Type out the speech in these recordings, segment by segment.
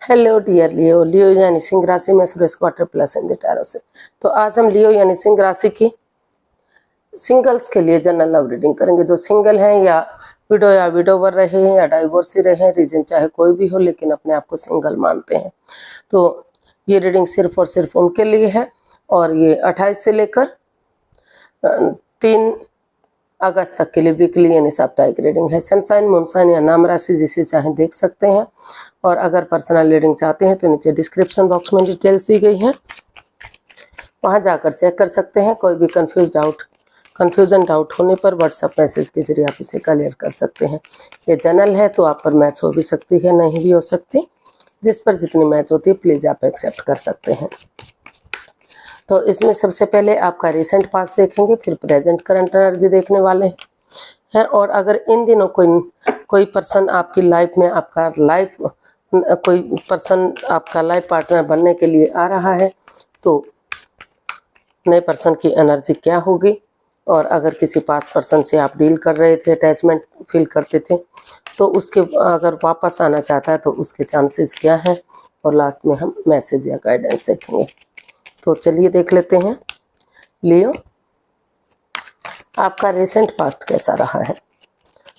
Hello dear लियो। लियो यानी सिंह राशि में Suresh quarter plus in the tarot से। तो आज हम लियो यानी सिंह राशि की सिंगल्स के लिए जनरल लव रीडिंग करेंगे। जो सिंगल हैं या विडोवर रहे हैं या डाइवोर्सी रहे हैं, रीजन चाहे कोई भी हो लेकिन अपने आप को सिंगल मानते हैं, तो ये रीडिंग सिर्फ और सिर्फ उनके लिए है। और ये 28 से लेकर 3 अगस्त तक के लिए वीकली यानी साप्ताहिक रीडिंग है। सनसाइन, मूनसाइन या नाम राशि जिसे चाहे देख सकते हैं। और अगर पर्सनल रीडिंग चाहते हैं तो नीचे डिस्क्रिप्शन बॉक्स में डिटेल्स दी गई हैं, वहां जाकर चेक कर सकते हैं। कोई भी कन्फ्यूजन डाउट होने पर व्हाट्सएप मैसेज के जरिए आप इसे क्लियर कर सकते हैं। ये जनरल है तो आप पर मैच हो भी सकती है, नहीं भी हो सकती। जिस पर जितनी मैच होती है प्लीज़ आप एक्सेप्ट कर सकते हैं। तो इसमें सबसे पहले आपका रिसेंट पास्ट देखेंगे, फिर प्रेजेंट करंट एनर्जी देखने वाले हैं। और अगर इन दिनों कोई पर्सन आपकी लाइफ में कोई पर्सन आपका लाइफ पार्टनर बनने के लिए आ रहा है तो नए पर्सन की एनर्जी क्या होगी। और अगर किसी पास्ट पर्सन से आप डील कर रहे थे, अटैचमेंट फील करते थे, तो उसके अगर वापस आना चाहता है तो उसके चांसेस क्या हैं। और लास्ट में हम मैसेज या गाइडेंस देखेंगे। तो चलिए देख लेते हैं। लियो, आपका रिसेंट पास्ट कैसा रहा है,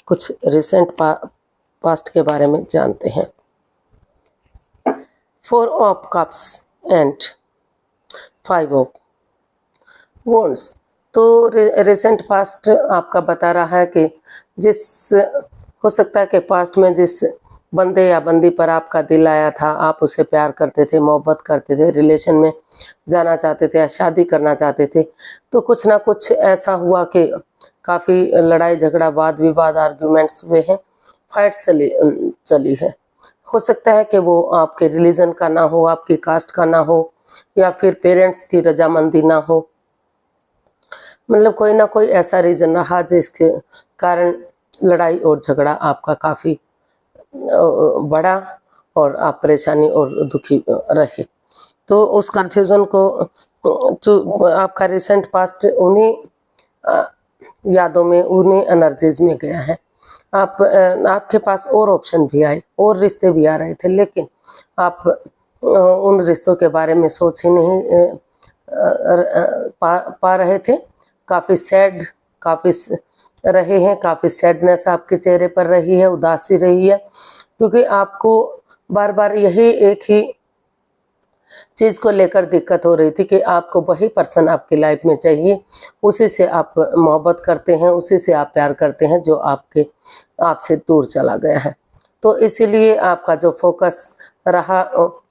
कुछ रिसेंट पास्ट के बारे में जानते हैं। 4 of cups and 5 of wands. तो रिसेंट पास्ट आपका बता रहा है कि हो सकता है कि पास्ट में जिस बंदे या बंदी पर आपका दिल आया था, आप उसे प्यार करते थे, मोहब्बत करते थे, रिलेशन में जाना चाहते थे या शादी करना चाहते थे, तो कुछ ना कुछ ऐसा हुआ कि काफ़ी लड़ाई झगड़ा, वाद विवाद, आर्ग्यूमेंट्स हुए हैं, फाइट्स चली है। हो सकता है कि वो आपके रिलीजन का ना हो, आपकी कास्ट का ना हो, या फिर पेरेंट्स की रजामंदी ना हो। मतलब कोई ना कोई ऐसा रीज़न रहा जिसके कारण लड़ाई और झगड़ा आपका काफ़ी बड़ा और आप परेशानी और दुखी रहे। तो उस कन्फ्यूज़न को आपका रिसेंट पास्ट उन्हीं यादों में, उन्हीं एनर्जीज में गया है। आपके पास और ऑप्शन भी आए, और रिश्ते भी आ रहे थे, लेकिन आप उन रिश्तों के बारे में सोच ही नहीं पा रहे थे। काफ़ी सैड रहे हैं, काफ़ी सैडनेस आपके चेहरे पर रही है, उदासी रही है, क्योंकि आपको बार बार यही एक ही चीज़ को लेकर दिक्कत हो रही थी कि आपको वही पर्सन आपकी लाइफ में चाहिए, उसी से आप मोहब्बत करते हैं, उसी से आप प्यार करते हैं जो आपसे दूर चला गया है। तो इसीलिए आपका जो फोकस रहा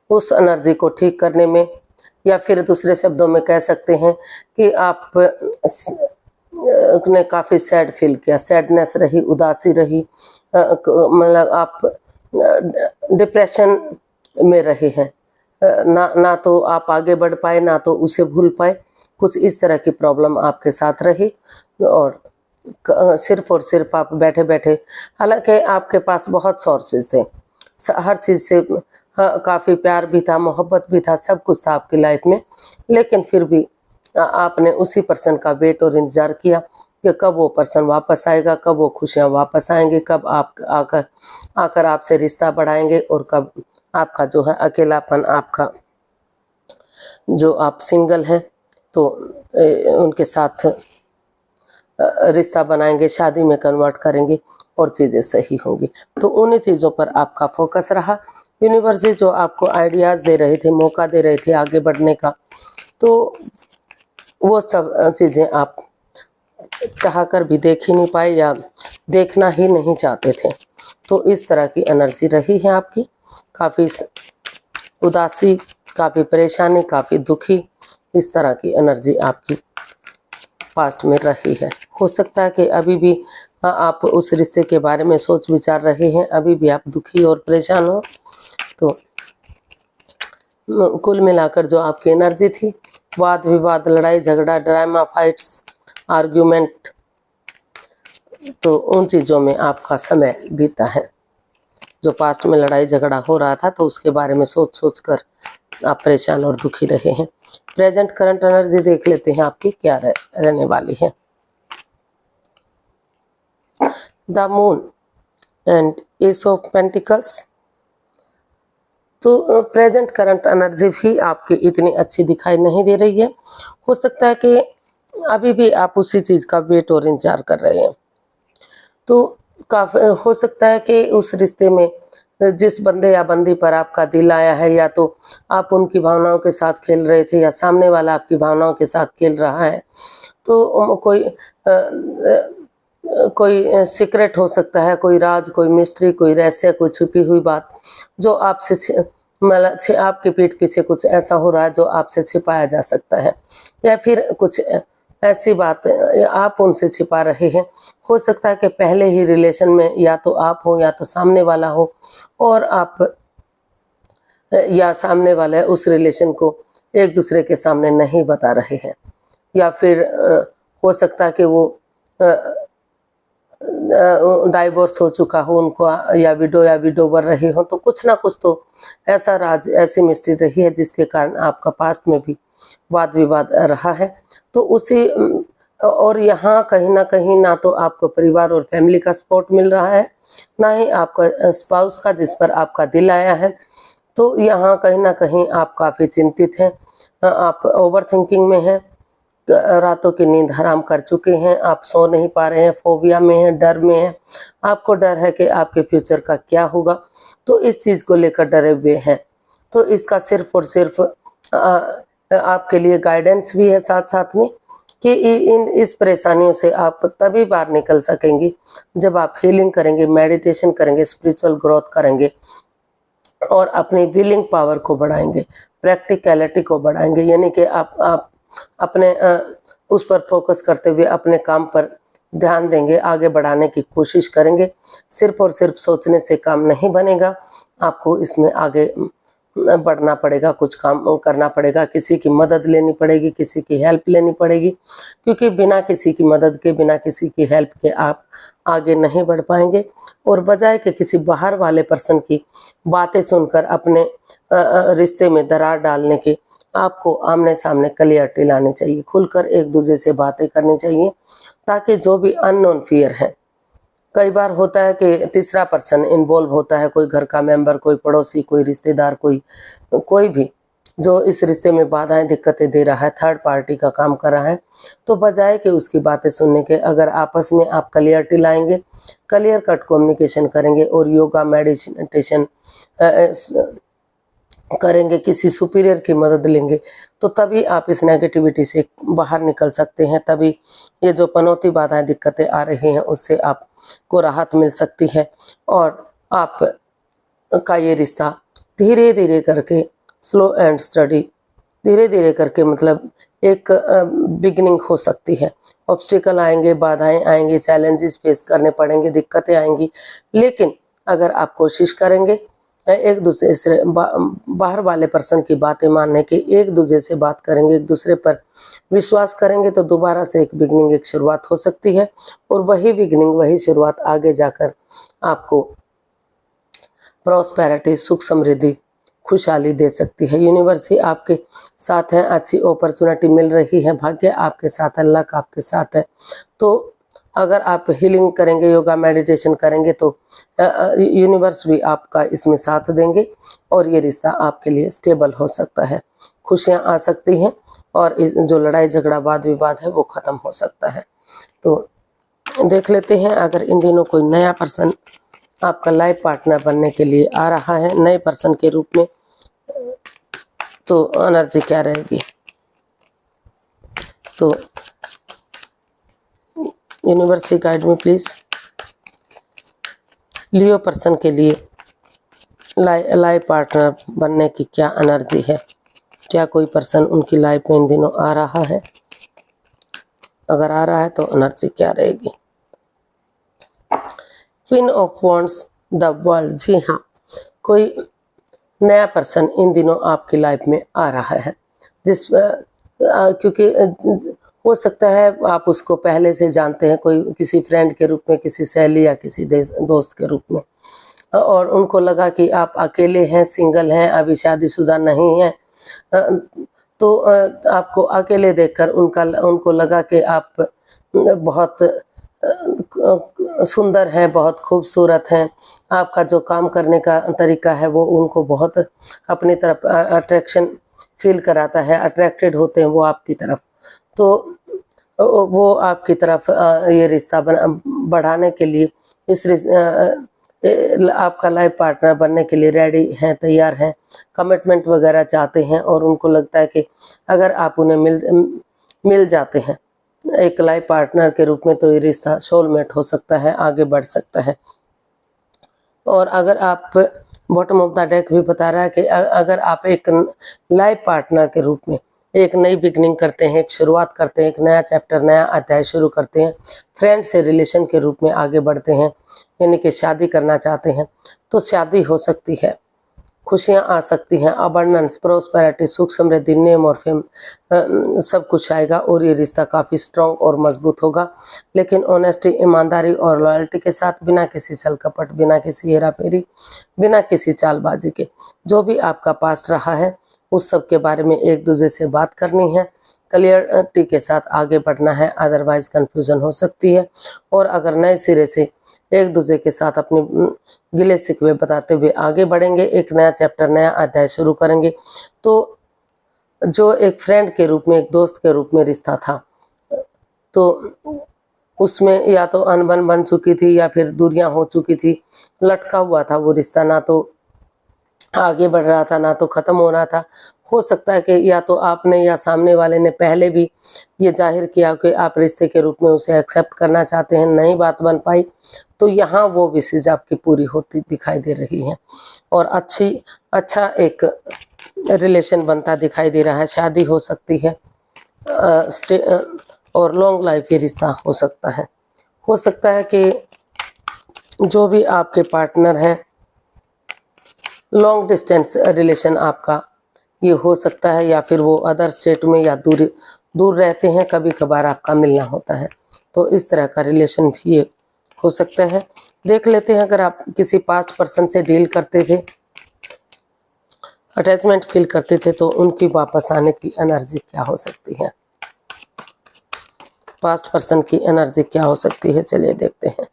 उस एनर्जी को ठीक करने में, या फिर दूसरे शब्दों में कह सकते हैं कि आप ने काफ़ी सैड फील किया, सैडनेस रही, उदासी रही, मतलब आप डिप्रेशन में रहे हैं। ना तो आप आगे बढ़ पाए, ना तो उसे भूल पाए। कुछ इस तरह की प्रॉब्लम आपके साथ रही, और सिर्फ और सिर्फ आप बैठे बैठे, हालांकि आपके पास बहुत सोर्सेज थे, हर चीज़ से काफ़ी प्यार भी था, मोहब्बत भी था, सब कुछ था आपकी लाइफ में, लेकिन फिर भी आपने उसी पर्सन का वेट और इंतज़ार किया कि कब वो पर्सन वापस आएगा, कब वो खुशियाँ वापस आएंगी, कब आप आकर आपसे रिश्ता बढ़ाएंगे, और कब आपका जो है अकेलापन, आपका जो आप सिंगल हैं तो उनके साथ रिश्ता बनाएंगे, शादी में कन्वर्ट करेंगे और चीज़ें सही होंगी। तो उन्हीं चीज़ों पर आपका फोकस रहा। यूनिवर्स जी जो आपको आइडियाज़ दे रहे थे, मौका दे रहे थे आगे बढ़ने का, तो वो सब चीज़ें आप चाहकर भी देख ही नहीं पाए या देखना ही नहीं चाहते थे। तो इस तरह की एनर्जी रही है आपकी, काफ़ी उदासी, काफ़ी परेशानी, काफ़ी दुखी, इस तरह की एनर्जी आपकी पास्ट में रही है। हो सकता है कि अभी भी आप उस रिश्ते के बारे में सोच विचार रहे हैं, अभी भी आप दुखी और परेशान हो। तो कुल मिलाकर जो आपकी एनर्जी थी, वाद विवाद, लड़ाई झगड़ा, ड्रामा, फाइट्स, आर्ग्यूमेंट, तो उन चीज़ों में आपका समय बीता है। जो पास्ट में लड़ाई झगड़ा हो रहा था तो उसके बारे में सोच कर आप परेशान और दुखी रहे हैं। प्रेजेंट करंट एनर्जी देख लेते हैं आपकी क्या रहने वाली है। The moon and S of pentacles, तो प्रेजेंट करंट एनर्जी भी आपकी इतनी अच्छी दिखाई नहीं दे रही है। हो सकता है कि अभी भी आप उसी चीज़ का वेट और इंतजार कर रहे हैं। तो काफ़ी हो सकता है कि उस रिश्ते में जिस बंदे या बंदी पर आपका दिल आया है, या तो आप उनकी भावनाओं के साथ खेल रहे थे या सामने वाला आपकी भावनाओं के साथ खेल रहा है। तो कोई सीक्रेट हो सकता है, कोई राज, कोई मिस्ट्री, कोई रहस्य, कोई छुपी हुई बात जो आपसे मतलब आपके पीठ पीछे कुछ ऐसा हो रहा है जो आपसे छिपाया जा सकता है, या फिर कुछ ऐसी बात आप उनसे छिपा रहे हैं। हो सकता है कि पहले ही रिलेशन में या तो आप हो या तो सामने वाला हो, और आप या सामने वाला उस रिलेशन को एक दूसरे के सामने नहीं बता रहे हैं, या फिर हो सकता है कि वो डाइवोर्स हो चुका हो उनको, या विडोवर रही हो। तो कुछ ना कुछ तो ऐसा राज, ऐसी मिस्ट्री रही है जिसके कारण आपका पास्ट में भी वाद विवाद रहा है। तो उसी और यहाँ कहीं ना कहीं ना तो आपको परिवार और फैमिली का सपोर्ट मिल रहा है, ना ही आपका स्पाउस का जिस पर आपका दिल आया है। तो यहाँ कहीं ना कहीं आप काफ़ी चिंतित हैं, आप ओवर थिंकिंग में हैं, रातों की नींद हराम कर चुके हैं, आप सो नहीं पा रहे हैं, फोबिया में हैं, डर में हैं। आपको डर है कि आपके फ्यूचर का क्या होगा, तो इस चीज़ को लेकर डरे हुए हैं। तो इसका सिर्फ और सिर्फ आपके लिए गाइडेंस भी है साथ साथ में कि इस परेशानियों से आप तभी बाहर निकल सकेंगे जब आप हीलिंग करेंगे, मेडिटेशन करेंगे, स्पिरिचुअल ग्रोथ करेंगे और अपनी विलिंग पावर को बढ़ाएंगे, प्रैक्टिकलिटी को बढ़ाएंगे। यानी कि आप अपने उस पर फोकस करते हुए अपने काम पर ध्यान देंगे, आगे बढ़ाने की कोशिश करेंगे। सिर्फ और सिर्फ सोचने से काम नहीं बनेगा, आपको इसमें आगे बढ़ना पड़ेगा, कुछ काम करना पड़ेगा, किसी की मदद लेनी पड़ेगी, किसी की हेल्प लेनी पड़ेगी, क्योंकि बिना किसी की मदद के, बिना किसी की हेल्प के आप आगे नहीं बढ़ पाएंगे। और बजाय कि किसी बाहर वाले पर्सन की बातें सुनकर अपने रिश्ते में दरार डालने के, आपको आमने सामने क्लियरिटी लानी चाहिए, खुलकर एक दूसरे से बातें करनी चाहिए, ताकि जो भी अननोन फियर है, कई बार होता है कि तीसरा पर्सन इन्वॉल्व होता है, कोई घर का मेंबर, कोई पड़ोसी, कोई रिश्तेदार, कोई भी जो इस रिश्ते में बाधाएं, दिक्कतें दे रहा है, थर्ड पार्टी का काम कर रहा है। तो बजाय कि उसकी बातें सुनने के, अगर आपस में आप क्लियरिटी लाएंगे, क्लियर कट कम्युनिकेशन करेंगे और योगा मेडिटेशन करेंगे, किसी सुपीरियर की मदद लेंगे, तो तभी आप इस नेगेटिविटी से बाहर निकल सकते हैं। तभी ये जो पनौती बाधाएं, दिक्कतें आ रही हैं, उससे आपको राहत मिल सकती है और आप का ये रिश्ता धीरे धीरे करके, स्लो एंड स्टडी, धीरे धीरे करके मतलब एक बिगिनिंग हो सकती है। ऑब्स्टिकल आएंगे, बाधाएं आएंगी, चैलेंजेस फेस करने पड़ेंगे, दिक्कतें आएंगी, लेकिन अगर आप कोशिश करेंगे एक दूसरे से बाहर वाले पर्सन की बातें मानने की, एक दूसरे से बात करेंगे, एक दूसरे पर विश्वास करेंगे, तो दोबारा से एक बिगनिंग, एक शुरुआत हो सकती है। और वही बिगनिंग, वही शुरुआत आगे जाकर आपको प्रॉस्पेरिटी, सुख समृद्धि, खुशहाली दे सकती है। यूनिवर्स ही आपके साथ है, अच्छी अपॉर्चुनिटी मिल रही है, भाग्य आपके साथ है, लक आपके साथ है। तो अगर आप हीलिंग करेंगे, योगा मेडिटेशन करेंगे, तो यूनिवर्स भी आपका इसमें साथ देंगे और ये रिश्ता आपके लिए स्टेबल हो सकता है, खुशियां आ सकती हैं और इस जो लड़ाई झगड़ा वाद विवाद है वो ख़त्म हो सकता है। तो देख लेते हैं, अगर इन दिनों कोई नया पर्सन आपका लाइफ पार्टनर बनने के लिए आ रहा है नए पर्सन के रूप में, तो एनर्जी क्या रहेगी। तो यूनिवर्स गाइड में प्लीज लियो पर्सन के लिए लाइफ पार्टनर बनने की क्या एनर्जी है। क्या कोई पर्सन उनकी लाइफ में इन दिनों आ रहा है, अगर आ रहा है तो एनर्जी क्या रहेगी। Queen of wands, the world. जी हाँ, कोई नया पर्सन इन दिनों आपकी लाइफ में आ रहा है, क्योंकि हो सकता है आप उसको पहले से जानते हैं, कोई किसी फ्रेंड के रूप में, किसी सहेली या किसी दोस्त के रूप में, और उनको लगा कि आप अकेले हैं, सिंगल हैं, अभी शादीशुदा नहीं हैं, तो आपको अकेले देखकर उनको लगा कि आप बहुत सुंदर हैं, बहुत खूबसूरत हैं। आपका जो काम करने का तरीका है वो उनको बहुत अपनी तरफ अट्रैक्शन फील कराता है, अट्रैक्टेड होते हैं वो आपकी तरफ। तो वो आपकी तरफ ये रिश्ता बढ़ाने के लिए आपका लाइफ पार्टनर बनने के लिए रेडी हैं, तैयार हैं, कमिटमेंट वगैरह चाहते हैं और उनको लगता है कि अगर आप उन्हें मिल जाते हैं एक लाइफ पार्टनर के रूप में तो ये रिश्ता सोलमेट हो सकता है, आगे बढ़ सकता है। और अगर आप बॉटम ऑफ द डेक भी बता रहा है कि अगर आप एक लाइफ पार्टनर के रूप में एक नई बिगनिंग करते हैं, एक शुरुआत करते हैं, एक नया चैप्टर, नया अध्याय शुरू करते हैं, फ्रेंड से रिलेशन के रूप में आगे बढ़ते हैं, यानी कि शादी करना चाहते हैं, तो शादी हो सकती है, खुशियाँ आ सकती हैं, अबंडेंस, प्रोस्पेरिटी, सुख समृद्धि, नेम और फेम सब कुछ आएगा और ये रिश्ता काफ़ी स्ट्रॉन्ग और मजबूत होगा। लेकिन ऑनेस्टी, ईमानदारी और लॉयल्टी के साथ, बिना किसी छल कपट, बिना किसी हेरा फेरी, बिना किसी चालबाजी के। जो भी आपका पास्ट रहा है उस सब के बारे में एक दूसरे से बात करनी है, क्लियरिटी के साथ आगे बढ़ना है, अदरवाइज कन्फ्यूजन हो सकती है। और अगर नए सिरे से एक दूसरे के साथ अपने गिले शिकवे बताते हुए आगे बढ़ेंगे, एक नया चैप्टर, नया अध्याय शुरू करेंगे, तो जो एक फ्रेंड के रूप में, एक दोस्त के रूप में रिश्ता था, तो उसमें या तो अनबन बन चुकी थी या फिर दूरियां हो चुकी थी, लटका हुआ था वो रिश्ता, ना तो आगे बढ़ रहा था ना तो ख़त्म हो रहा था। हो सकता है कि या तो आपने या सामने वाले ने पहले भी ये जाहिर किया कि आप रिश्ते के रूप में उसे एक्सेप्ट करना चाहते हैं, नहीं बात बन पाई, तो यहाँ वो विशेष आपकी पूरी होती दिखाई दे रही है और अच्छा एक रिलेशन बनता दिखाई दे रहा है। शादी हो सकती है और लॉन्ग लाइफ ये रिश्ता हो सकता है। हो सकता है कि जो भी आपके पार्टनर हैं, लॉन्ग डिस्टेंस रिलेशन आपका ये हो सकता है, या फिर वो अदर स्टेट में या दूर रहते हैं, कभी कभार आपका मिलना होता है, तो इस तरह का रिलेशन भी ये हो सकता है। देख लेते हैं, अगर आप किसी पास्ट पर्सन से डील करते थे, अटैचमेंट फील करते थे, तो उनकी वापस आने की एनर्जी क्या हो सकती है, पास्ट पर्सन की एनर्जी क्या हो सकती है, चलिए देखते हैं।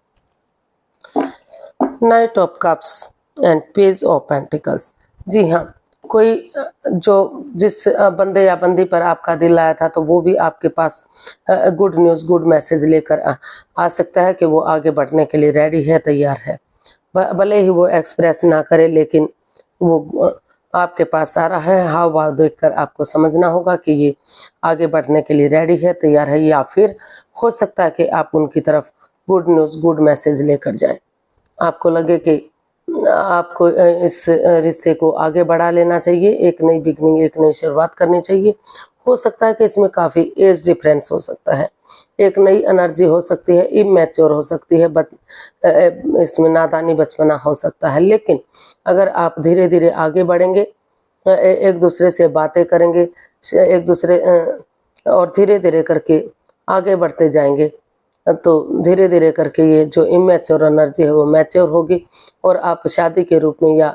Knight of cups and page of pentacles. जी हाँ, कोई जिस बंदे या बंदी पर आपका दिल आया था, तो वो भी आपके पास गुड न्यूज़, गुड मैसेज लेकर आ सकता है कि वो आगे बढ़ने के लिए रेडी है, तैयार है। भले ही वो एक्सप्रेस ना करे, लेकिन वो आपके पास आ रहा है। हाव भाव देखकर आपको समझना होगा कि ये आगे बढ़ने के लिए रेडी है, तैयार है, या फिर हो सकता है कि आप उनकी तरफ गुड न्यूज़, गुड मैसेज लेकर जाएं। आपको लगे कि आपको इस रिश्ते को आगे बढ़ा लेना चाहिए, एक नई बिगनिंग, एक नई शुरुआत करनी चाहिए। हो सकता है कि इसमें काफ़ी एज डिफरेंस हो सकता है, एक नई एनर्जी हो सकती है, इमैच्योर हो सकती है, इसमें नादानी बचपना हो सकता है। लेकिन अगर आप धीरे धीरे आगे बढ़ेंगे, एक दूसरे से बातें करेंगे, एक दूसरे और धीरे धीरे करके आगे बढ़ते जाएंगे, तो धीरे धीरे करके ये जो इमैच्योर एनर्जी है वो मैच्योर होगी और आप शादी के रूप में या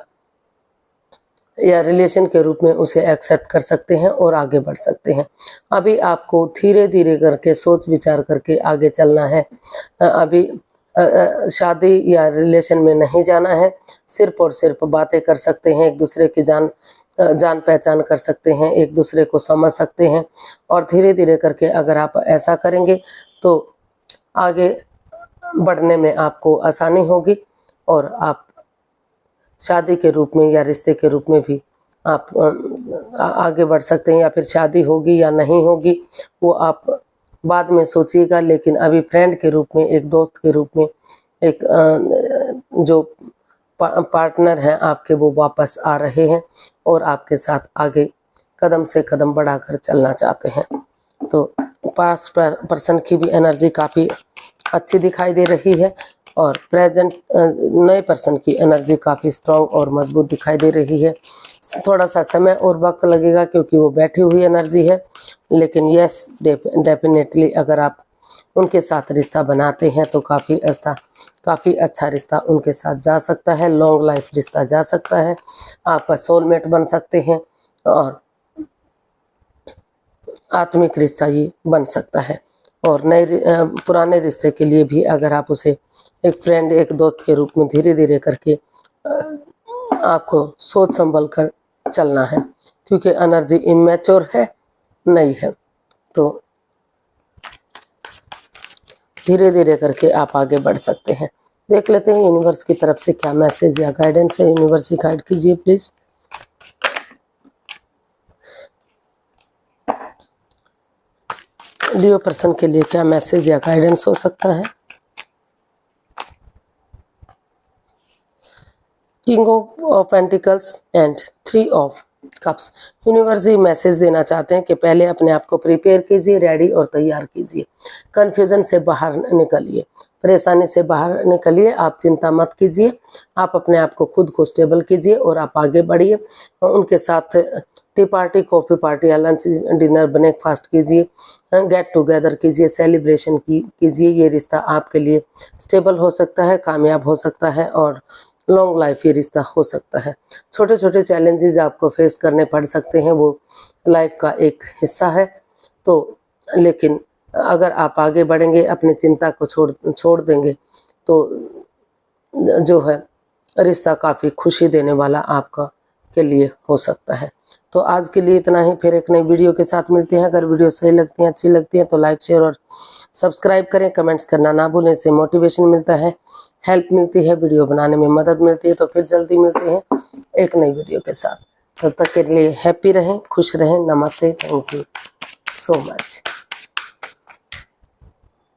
रिलेशन के रूप में उसे एक्सेप्ट कर सकते हैं और आगे बढ़ सकते हैं। अभी आपको धीरे धीरे करके सोच विचार करके आगे चलना है। अभी शादी या रिलेशन में नहीं जाना है, सिर्फ और सिर्फ बातें कर सकते हैं, एक दूसरे की जान पहचान कर सकते हैं, एक दूसरे को समझ सकते हैं, और धीरे धीरे करके अगर आप ऐसा करेंगे तो आगे बढ़ने में आपको आसानी होगी और आप शादी के रूप में या रिश्ते के रूप में भी आप आगे बढ़ सकते हैं। या फिर शादी होगी या नहीं होगी वो आप बाद में सोचिएगा, लेकिन अभी फ्रेंड के रूप में, एक दोस्त के रूप में, एक जो पार्टनर हैं आपके, वो वापस आ रहे हैं और आपके साथ आगे कदम से कदम बढ़ाकर चलना चाहते हैं। तो पास्ट पर्सन की भी एनर्जी काफ़ी अच्छी दिखाई दे रही है और प्रेजेंट नए पर्सन की एनर्जी काफ़ी स्ट्रॉन्ग और मजबूत दिखाई दे रही है। थोड़ा सा समय और वक्त लगेगा क्योंकि वो बैठी हुई एनर्जी है, लेकिन यस डेफिनेटली अगर आप उनके साथ रिश्ता बनाते हैं तो काफ़ी अच्छा रिश्ता उनके साथ जा सकता है, लॉन्ग लाइफ रिश्ता जा सकता है, आपका सोलमेट बन सकते हैं और आत्मिक रिश्ता ये बन सकता है। और पुराने रिश्ते के लिए भी अगर आप उसे एक फ्रेंड, एक दोस्त के रूप में धीरे धीरे करके आपको सोच संभल कर चलना है, क्योंकि एनर्जी इमेच्योर है, नहीं है। तो धीरे धीरे करके आप आगे बढ़ सकते हैं। देख लेते हैं यूनिवर्स की तरफ से क्या मैसेज या गाइडेंस है। यूनिवर्स ही गाइड कीजिए प्लीज। लियो पर्सन के लिए क्या मैसेज या गाइडेंस हो सकता है। King of pentacles and 3 of cups. Universe he message देना चाहते हैं कि पहले अपने आप को प्रिपेयर कीजिए, रेडी और तैयार कीजिए। कन्फ्यूजन से बाहर निकलिए, परेशानी से बाहर निकलिए। आप चिंता मत कीजिए, आप अपने आप को खुद को स्टेबल कीजिए और आप आगे बढ़िए। उनके साथ टी पार्टी, कॉफ़ी पार्टी या लंच डिनर, ब्रेकफास्ट कीजिए, गेट टुगेदर कीजिए, सेलिब्रेशन कीजिए। ये रिश्ता आपके लिए स्टेबल हो सकता है, कामयाब हो सकता है और लॉन्ग लाइफ ये रिश्ता हो सकता है। छोटे छोटे चैलेंजेस आपको फेस करने पड़ सकते हैं, वो लाइफ का एक हिस्सा है। तो लेकिन अगर आप आगे बढ़ेंगे, अपनी चिंता को छोड़ देंगे, तो जो है रिश्ता काफ़ी खुशी देने वाला आपका के लिए हो सकता है। तो आज के लिए इतना ही, फिर एक नई वीडियो के साथ मिलते हैं। अगर वीडियो सही लगती है, अच्छी लगती है तो लाइक, शेयर और सब्सक्राइब करें। कमेंट्स करना ना भूलें, इससे मोटिवेशन मिलता है, हेल्प मिलती है, वीडियो बनाने में मदद मिलती है। तो फिर जल्दी मिलते हैं एक नई वीडियो के साथ। तब तक के लिए हैप्पी रहें, खुश रहें। नमस्ते, थैंक यू सो मच।